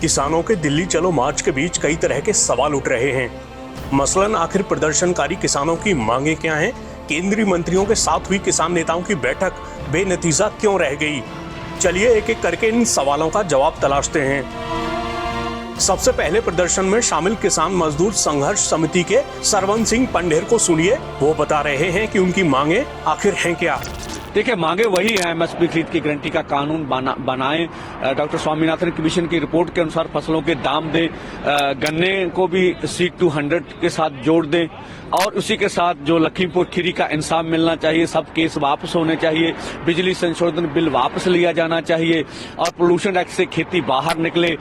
किसानों के दिल्ली चलो मार्च के बीच कई तरह के सवाल उठ रहे हैं। मसलन आखिर प्रदर्शनकारी किसानों की मांगे क्या हैं? केंद्रीय मंत्रियों के साथ हुई किसान नेताओं की बैठक बेनतीजा क्यों रह गई? चलिए एक एक करके इन सवालों का जवाब तलाशते हैं। सबसे पहले प्रदर्शन में शामिल किसान मजदूर संघर्ष समिति के सरवन सिंह पंढेर को सुनिए। वो बता रहे हैं कि उनकी मांगे आखिर हैं क्या। देखिए, मांगे वही है, एमएसपी खरीद की गारंटी का कानून बनाएं, डॉक्टर स्वामीनाथन कमीशन की रिपोर्ट के अनुसार फसलों के दाम दें, गन्ने को भी C200 के साथ जोड़ दें और उसी के साथ जो लखीमपुर खीरी का इंसाफ मिलना चाहिए, सब केस वापस होने चाहिए, बिजली संशोधन बिल वापस लिया जाना चाहिए और पोल्यूशन एक्ट से खेती बाहर निकले,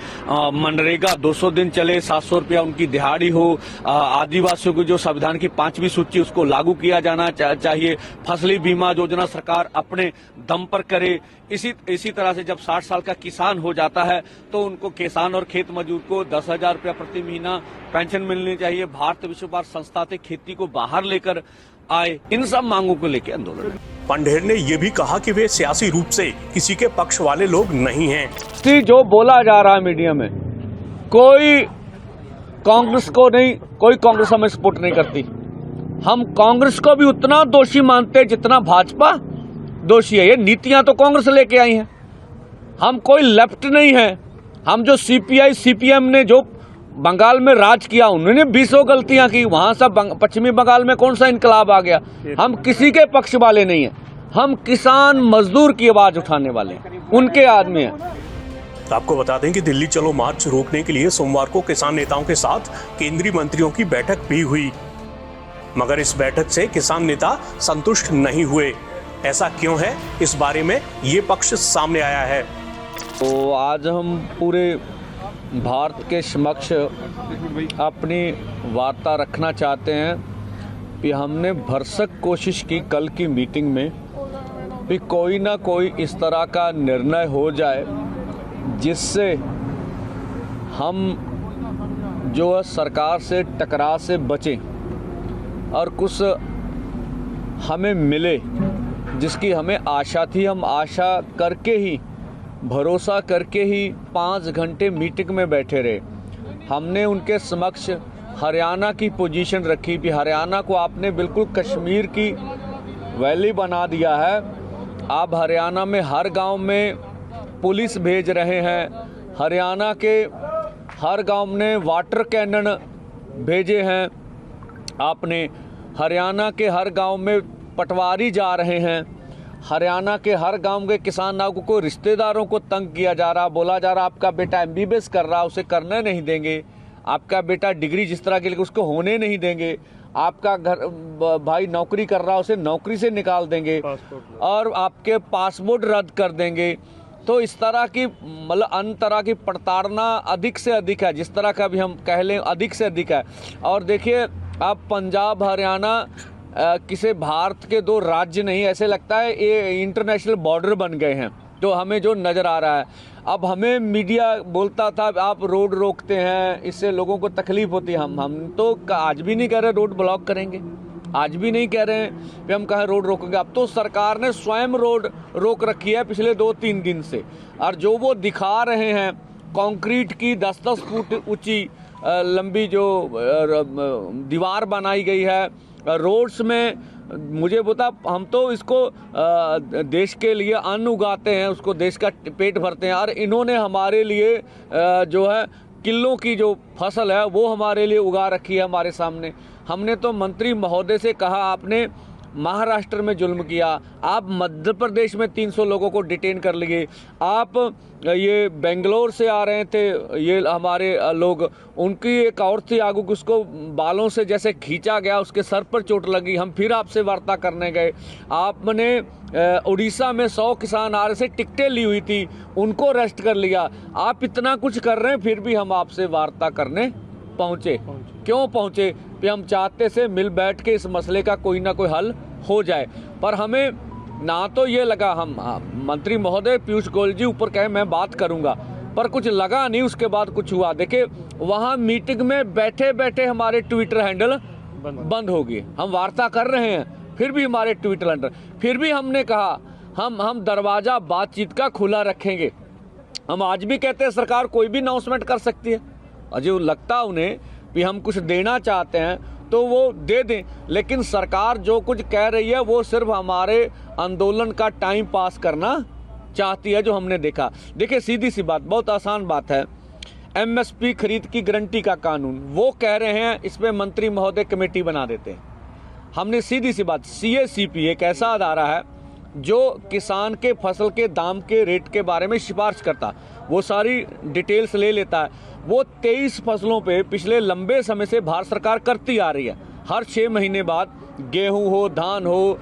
मनरेगा 200 दिन चले, 700 रुपया उनकी दिहाड़ी हो, आदिवासियों की जो संविधान की 5वीं सूची उसको लागू किया जाना चाहिए, फसली बीमा योजना सरकार अपने दम पर करे। इसी तरह से जब 60 साल का किसान हो जाता है तो उनको किसान और खेत मजदूर को 10,000 रुपया प्रति महीना पेंशन मिलनी चाहिए। भारत विश्व व्यापार संस्था से खेती को बाहर लेकर आए। इन सब मांगों को लेकर आंदोलन। पंढेर ने ये भी कहा कि वे सियासी रूप से किसी के पक्ष वाले लोग नहीं हैं। जो बोला जा रहा है मीडिया में, कोई कांग्रेस को नहीं, कोई कांग्रेस हमें सपोर्ट नहीं करती। हम कांग्रेस को भी उतना दोषी मानते जितना भाजपा दोषी है। ये नीतियां तो कांग्रेस लेके आई हैं। हम कोई लेफ्ट नहीं है। हम जो CPI CPM ने जो बंगाल में राज किया, उन्होंने 20 गलतियां की। वहां सब पश्चिमी बंगाल में कौन सा इनकलाब आ गया? हम किसी के पक्ष वाले नहीं है। हम किसान मजदूर की आवाज उठाने वाले हैं, उनके आदमी हैं। आपको बता दें कि दिल्ली चलो मार्च रोकने के लिए सोमवार को किसान नेताओं के साथ केंद्रीय मंत्रियों की बैठक भी हुई, मगर इस बैठक से किसान नेता संतुष्ट नहीं हुए। ऐसा क्यों है, इस बारे में ये पक्ष सामने आया है। तो आज हम पूरे भारत के समक्ष अपनी वार्ता रखना चाहते हैं कि हमने भरसक कोशिश की कल की मीटिंग में कि कोई ना कोई इस तरह का निर्णय हो जाए जिससे हम जो है सरकार से टकराव से बचें और कुछ हमें मिले जिसकी हमें आशा थी। हम आशा करके ही, भरोसा करके ही 5 घंटे मीटिंग में बैठे रहे। हमने उनके समक्ष हरियाणा की पोजीशन रखी कि हरियाणा को आपने बिल्कुल कश्मीर की वैली बना दिया है। आप हरियाणा में हर गांव में पुलिस भेज रहे हैं, हरियाणा के हर गांव में वाटर कैनन भेजे हैं आपने, हरियाणा के हर गांव में पटवारी जा रहे हैं, हरियाणा के हर गांव के किसानों को रिश्तेदारों को तंग किया जा रहा, बोला जा रहा आपका बेटा MBBS कर रहा, उसे करने नहीं देंगे, आपका बेटा डिग्री जिस तरह के लिए उसको होने नहीं देंगे, आपका घर भाई नौकरी कर रहा उसे नौकरी से निकाल देंगे और आपके पासपोर्ट रद्द कर देंगे। तो इस तरह की मतलब अन्य तरह की प्रताड़ना अधिक से अधिक है, जिस तरह का भी हम कह लें अधिक से अधिक है। और देखिए, अब पंजाब हरियाणा किसी भारत के 2 राज्य नहीं, ऐसे लगता है ये इंटरनेशनल बॉर्डर बन गए हैं, तो हमें जो नज़र आ रहा है। अब हमें मीडिया बोलता था आप रोड रोकते हैं, इससे लोगों को तकलीफ होती है। हम तो आज भी नहीं कह रहे रोड ब्लॉक करेंगे, आज भी नहीं कह रहे हैं कि हम कहें रोड रोकेंगे। अब तो सरकार ने स्वयं रोड रोक रखी है पिछले 2-3 दिन से, और जो वो दिखा रहे हैं कंक्रीट की 10-10 फुट ऊंची लंबी जो दीवार बनाई गई है रोड्स में, मुझे बता, हम तो इसको देश के लिए अन्न उगाते हैं, उसको देश का पेट भरते हैं, और इन्होंने हमारे लिए जो है किलों की जो फसल है वो हमारे लिए उगा रखी है हमारे सामने। हमने तो मंत्री महोदय से कहा आपने महाराष्ट्र में जुल्म किया, आप मध्य प्रदेश में 300 लोगों को डिटेन कर लिए, आप ये बेंगलोर से आ रहे थे ये हमारे लोग, उनकी एक और थी आगू कि उसको बालों से जैसे खींचा गया, उसके सर पर चोट लगी, हम फिर आपसे वार्ता करने गए। आपने उड़ीसा में 100 किसान आ रहे से टिकटें ली हुई थी, उनको अरेस्ट कर लिया। आप इतना कुछ कर रहे हैं फिर भी हम आपसे वार्ता करने पहुँचे। क्यों पहुँचे? कि हम चाहते से मिल बैठ के इस मसले का कोई ना कोई हल हो जाए। पर हमें ना तो ये लगा, हम मंत्री महोदय पीयूष गोयल जी ऊपर कहे मैं बात करूंगा, पर कुछ लगा नहीं, उसके बाद कुछ हुआ। देखिए, वहाँ मीटिंग में बैठे बैठे हमारे ट्विटर हैंडल बंद हो गए। हम वार्ता कर रहे हैं फिर भी हमारे ट्विटर हैंडल, फिर भी हमने कहा हम दरवाज़ा बातचीत का खुला रखेंगे। हम आज भी कहते हैं सरकार कोई भी अनाउंसमेंट कर सकती है, और जो लगता उन्हें कि हम कुछ देना चाहते हैं तो वो दे दें, लेकिन सरकार जो कुछ कह रही है वो सिर्फ हमारे आंदोलन का टाइम पास करना चाहती है, जो हमने देखा। देखिए सीधी सी बात, बहुत आसान बात है, एमएसपी खरीद की गारंटी का कानून, वो कह रहे हैं इस पे मंत्री महोदय कमेटी बना देते हैं। हमने सीधी सी बात, CACP एक ऐसा अदारा है जो किसान के फसल के दाम के रेट के बारे में सिफारिश करता, वो सारी डिटेल्स ले लेता है। वो 23 फसलों पे पिछले लंबे समय से भारत सरकार करती आ रही है। हर 6 महीने बाद गेहूं हो, धान हो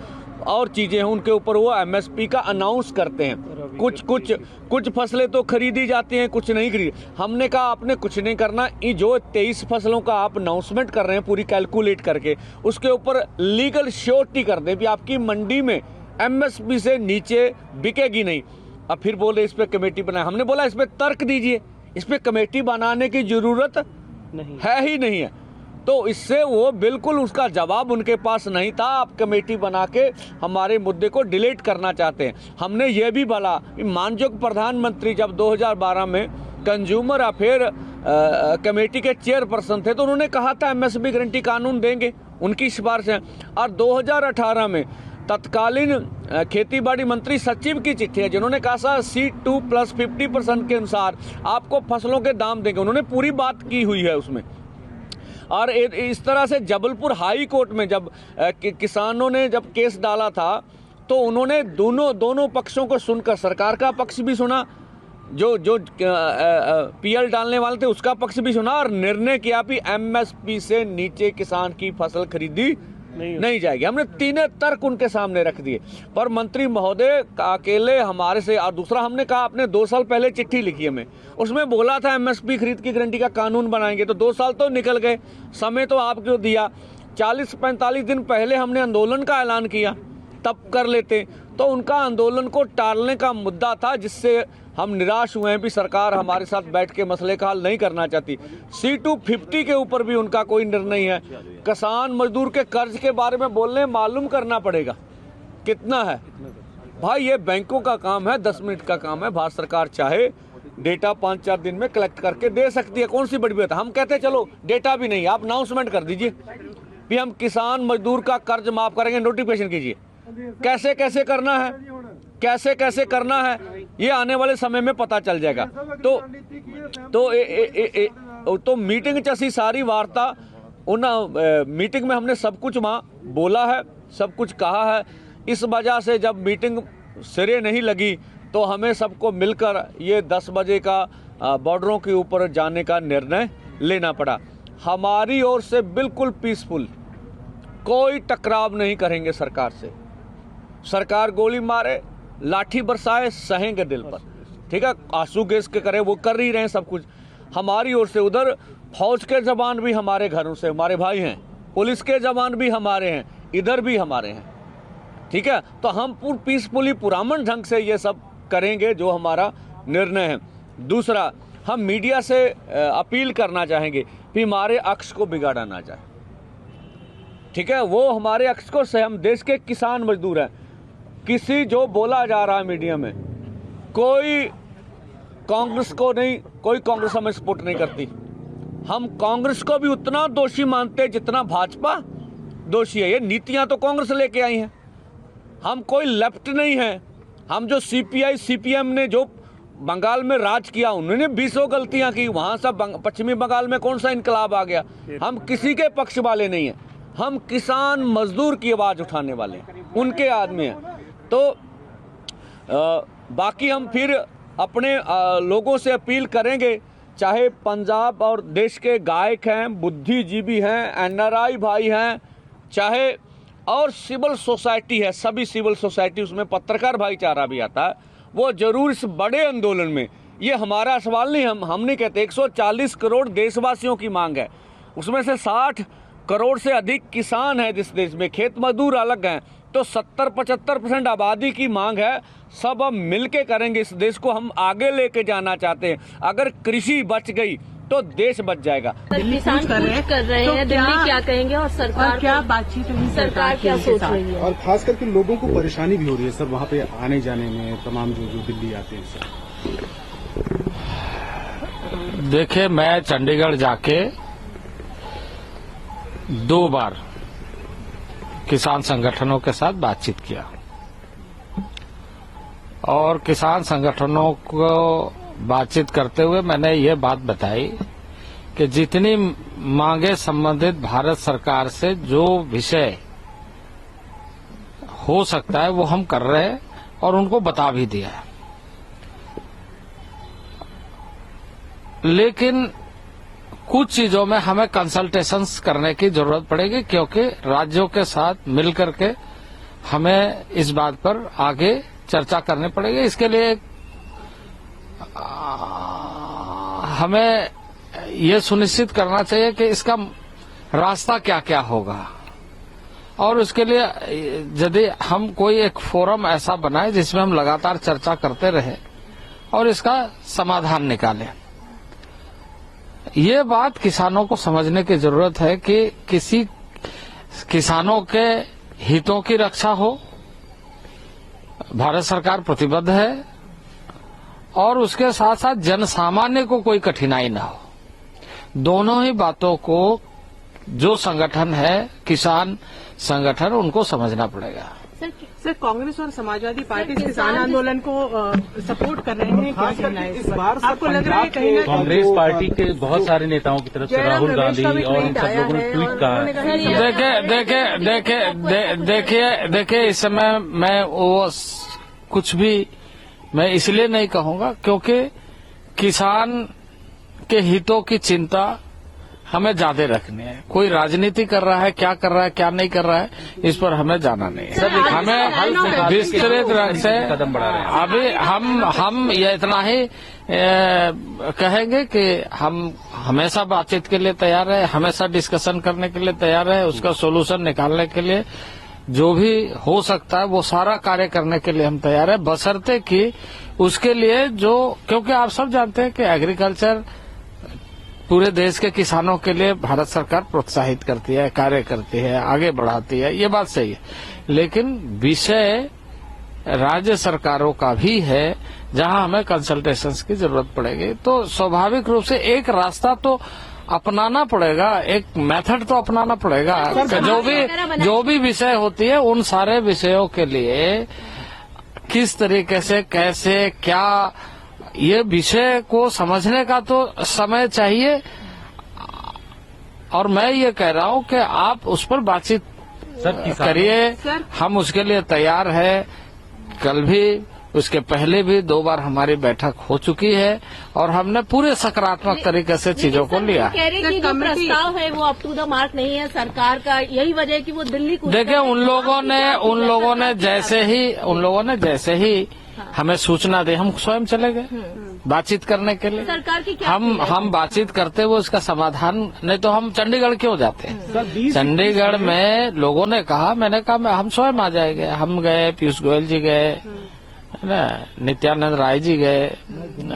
और चीज़ें हों, उनके ऊपर वो MSP का अनाउंस करते हैं। कुछ फसलें तो खरीदी जाती हैं, कुछ नहीं खरीदी। हमने कहा आपने कुछ नहीं करना, ये जो 23 फसलों का आप अनाउंसमेंट कर रहे हैं पूरी कैलकुलेट करके, उसके ऊपर लीगल श्योरिटी कर दें कि आपकी मंडी में MSP से नीचे बिकेगी नहीं। अब फिर बोले इस पे कमेटी बनाए, हमने बोला इस पे तर्क दीजिए, इस पे कमेटी बनाने की जरूरत नहीं है ही नहीं है। तो इससे वो बिल्कुल उसका जवाब उनके पास नहीं था। आप कमेटी बना के हमारे मुद्दे को डिलीट करना चाहते हैं। हमने ये भी बोला, माननीय प्रधानमंत्री जब 2012 में कंज्यूमर अफेयर कमेटी के चेयरपर्सन थे तो उन्होंने कहा था MSP गारंटी कानून देंगे, उनकी सिफारिश है। और 2018 में तत्कालीन खेती बाड़ी मंत्री सचिव की चिट्ठी है जिन्होंने कहा था C2 प्लस 50% के अनुसार आपको फसलों के दाम देंगे, उन्होंने पूरी बात की हुई है उसमें। और इस तरह से जबलपुर हाई कोर्ट में जब किसानों ने जब केस डाला था तो उन्होंने दोनों पक्षों को सुनकर सरकार का पक्ष भी सुना, जो PL डालने वाले थे उसका पक्ष भी सुना, और निर्णय किया कि MSP से नीचे किसान की फसल खरीदी नहीं जाएगी। हमने तीनों तर्क उनके सामने रख दिए, पर मंत्री महोदय अकेले हमारे से। और दूसरा हमने कहा आपने 2 साल पहले चिट्ठी लिखी हमें, उसमें बोला था MSP खरीद की गारंटी का कानून बनाएंगे, तो 2 साल तो निकल गए, समय तो आपको दिया। 40-45 दिन पहले हमने आंदोलन का ऐलान किया, तब कर लेते। तो उनका आंदोलन को टालने का मुद्दा था, जिससे हम निराश हुए हैं कि सरकार हमारे साथ बैठ के मसले का हल नहीं करना चाहती। C250 के ऊपर भी उनका कोई निर्णय है। किसान मजदूर के कर्ज के बारे में बोलने, मालूम करना पड़ेगा कितना है भाई, ये बैंकों का काम है, 10 मिनट का काम है। भारत सरकार चाहे डेटा 5-4 दिन में कलेक्ट करके दे सकती है, कौन सी बड़ी बात है। हम कहते हैं चलो डेटा भी नहीं, आप अनाउंसमेंट कर दीजिए कि हम किसान मजदूर का कर्ज माफ करेंगे, नोटिफिकेशन कीजिए। कैसे कैसे करना है, कैसे करना है, ये आने वाले समय में पता चल जाएगा। तो मीटिंग चसी सारी वार्ता, उन मीटिंग में हमने सब कुछ वहाँ बोला है, सब कुछ कहा है। इस वजह से जब मीटिंग सिरे नहीं लगी तो हमें सबको मिलकर ये 10 बजे का बॉर्डरों के ऊपर जाने का निर्णय लेना पड़ा। हमारी ओर से बिल्कुल पीसफुल, कोई टकराव नहीं करेंगे सरकार से। सरकार गोली मारे, लाठी बरसाए, सहेंगे दिल पर, ठीक है। आंसू गैस के करे, वो कर ही रहे हैं सब कुछ हमारी ओर से। उधर फौज के जवान भी हमारे घरों से हमारे भाई हैं, पुलिस के जवान भी हमारे हैं, इधर भी हमारे हैं, ठीक है। तो हम पीसफुली पुरामन ढंग से ये सब करेंगे जो हमारा निर्णय है। दूसरा, हम मीडिया से अपील करना चाहेंगे कि हमारे अक्ष को बिगाड़ा ना जाए, ठीक है। वो हमारे अक्ष को से, हम देश के किसान मजदूर हैं। किसी जो बोला जा रहा है मीडिया में, कोई कांग्रेस को नहीं, कोई कांग्रेस हमें सपोर्ट नहीं करती। हम कांग्रेस को भी उतना दोषी मानते हैं जितना भाजपा दोषी है। ये नीतियां तो कांग्रेस लेके आई हैं, हम कोई लेफ्ट नहीं है। हम जो CPI CPM ने जो बंगाल में राज किया, उन्होंने 20 गलतियां की, वहां सब पश्चिमी बंगाल में कौन सा इनकलाब आ गया। हम किसी के पक्ष वाले नहीं हैं, हम किसान मजदूर की आवाज़ उठाने वाले उनके आदमी हैं। तो बाकी हम फिर अपने लोगों से अपील करेंगे, चाहे पंजाब और देश के गायक हैं, बुद्धिजीवी हैं, NRI भाई हैं, चाहे और सिविल सोसाइटी है, सभी सिविल सोसाइटी, उसमें पत्रकार भाईचारा भी आता है, वो जरूर इस बड़े आंदोलन में, ये हमारा सवाल नहीं, हम नहीं कहते, 140 करोड़ देशवासियों की मांग है, उसमें से 60 करोड़ से अधिक किसान है जिस देश में, खेत मजदूर अलग हैं, तो 70-75% आबादी की मांग है। सब हम मिलके करेंगे, इस देश को हम आगे लेके जाना चाहते हैं। अगर कृषि बच गई तो देश बच जाएगा। किसान कर रहे हैं, दिल्ली क्या कहेंगे और सरकार क्या बातचीत हुई, सरकार क्या सोच रही है। और खास करके लोगों को परेशानी भी हो रही है सर, वहाँ पे आने जाने में, तमाम जो दिल्ली आते हैं सर। देखिए, मैं चंडीगढ़ जाके 2 बार किसान संगठनों के साथ बातचीत किया और किसान संगठनों को बातचीत करते हुए मैंने ये बात बताई कि जितनी मांगे संबंधित भारत सरकार से जो विषय हो सकता है वो हम कर रहे हैं और उनको बता भी दिया है। लेकिन कुछ चीजों में हमें कंसल्टेशंस करने की जरूरत पड़ेगी, क्योंकि राज्यों के साथ मिलकर के हमें इस बात पर आगे चर्चा करनी पड़ेगी। इसके लिए हमें ये सुनिश्चित करना चाहिए कि इसका रास्ता क्या क्या होगा, और उसके लिए यदि हम कोई एक फोरम ऐसा बनाए जिसमें हम लगातार चर्चा करते रहे और इसका समाधान निकालें। ये बात किसानों को समझने की जरूरत है कि किसी किसानों के हितों की रक्षा हो, भारत सरकार प्रतिबद्ध है, और उसके साथ साथ जनसामान्य को कोई कठिनाई ना हो। दोनों ही बातों को जो संगठन है, किसान संगठन, उनको समझना पड़ेगा। सर, कांग्रेस और समाजवादी पार्टी किसान आंदोलन को सपोर्ट कर रहे हैं, क्या कहना है इस बार? आपको लग रहा है कहीं ना कांग्रेस पार्टी के बहुत सारे नेताओं की तरफ से राहुल गांधी और उन सब लोगों ने ट्वीट कहा। देखिए इस समय मैं वो कुछ भी मैं इसलिए नहीं कहूंगा क्योंकि किसान के हितों की चिंता हमें ज्यादा रखनी है। कोई राजनीति कर रहा है, क्या कर रहा है, क्या नहीं कर रहा है, इस पर हमें जाना नहीं है। हमें विस्तृत रंग से कदम बढ़ा रहे हैं। अभी हम ये इतना ही कहेंगे कि हम हमेशा बातचीत के लिए तैयार है, हमेशा डिस्कशन करने के लिए तैयार है, उसका सोल्यूशन निकालने के लिए जो भी हो सकता है वो सारा कार्य करने के लिए हम तैयार है, बशर्ते कि उसके लिए क्योंकि आप सब जानते हैं कि एग्रीकल्चर पूरे देश के किसानों के लिए भारत सरकार प्रोत्साहित करती है, कार्य करती है, आगे बढ़ाती है, ये बात सही है। लेकिन विषय राज्य सरकारों का भी है जहां हमें कंसल्टेशंस की जरूरत पड़ेगी। तो स्वाभाविक रूप से एक रास्ता तो अपनाना पड़ेगा, एक मेथड तो अपनाना पड़ेगा। जो भी विषय होती है उन सारे विषयों के लिए किस तरीके से, कैसे, क्या, ये विषय को समझने का तो समय चाहिए। और मैं ये कह रहा हूं कि आप उस पर बातचीत करिए, हम उसके लिए तैयार है। कल भी, उसके पहले भी 2 बार हमारी बैठक हो चुकी है और हमने पूरे सकारात्मक तरीके से चीजों को लिया। कह रहे कि जो प्रस्ताव है वो अप टू द मार्क नहीं है सरकार का, यही वजह है कि वो दिल्ली को। देखिए, उन लोगों ने जैसे ही हमें सूचना दी, हम स्वयं चले गए बातचीत करने के लिए। सरकार की क्या हम बातचीत करते हुए उसका समाधान, नहीं तो हम चंडीगढ़ क्यों जाते हैं? चंडीगढ़ में लोगों ने कहा, मैंने कहा हम स्वयं आ जाएंगे। हम गए, पीयूष गोयल जी गए, है ना, नित्यानंद राय जी गए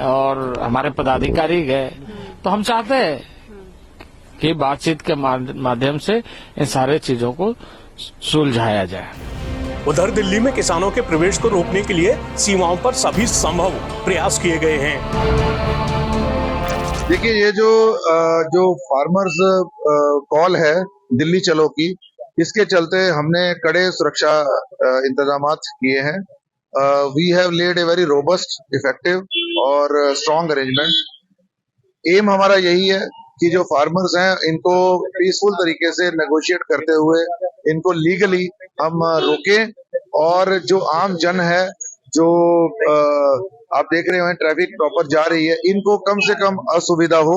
और हमारे पदाधिकारी गए। तो हम चाहते हैं कि बातचीत के माध्यम से इन सारे चीजों को सुलझाया जाए। उधर दिल्ली में किसानों के प्रवेश को रोकने के लिए सीमाओं पर सभी संभव प्रयास किए गए हैं। देखिए, ये जो फार्मर्स कॉल है दिल्ली चलो की, इसके चलते हमने कड़े सुरक्षा इंतजामात किए हैं। We have led a very robust, effective और स्ट्रॉन्ग अरेंजमेंट। एम हमारा यही है कि जो फार्मर्स हैं इनको पीसफुल तरीके से नेगोशिएट करते हुए इनको लीगली हम रोकें, और जो आम जन है, जो आप देख रहे हैं ट्रैफिक प्रॉपर जा रही है, इनको कम से कम असुविधा हो।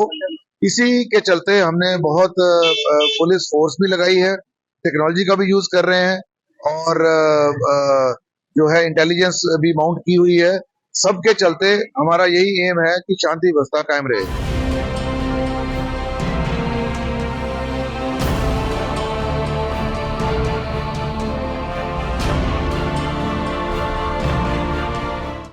इसी के चलते हमने बहुत पुलिस फोर्स भी लगाई है, टेक्नोलॉजी का भी यूज कर रहे हैं, और जो है इंटेलिजेंस भी माउंट की हुई है। सबके चलते हमारा यही एम है कि शांति व्यवस्था कायम रहे।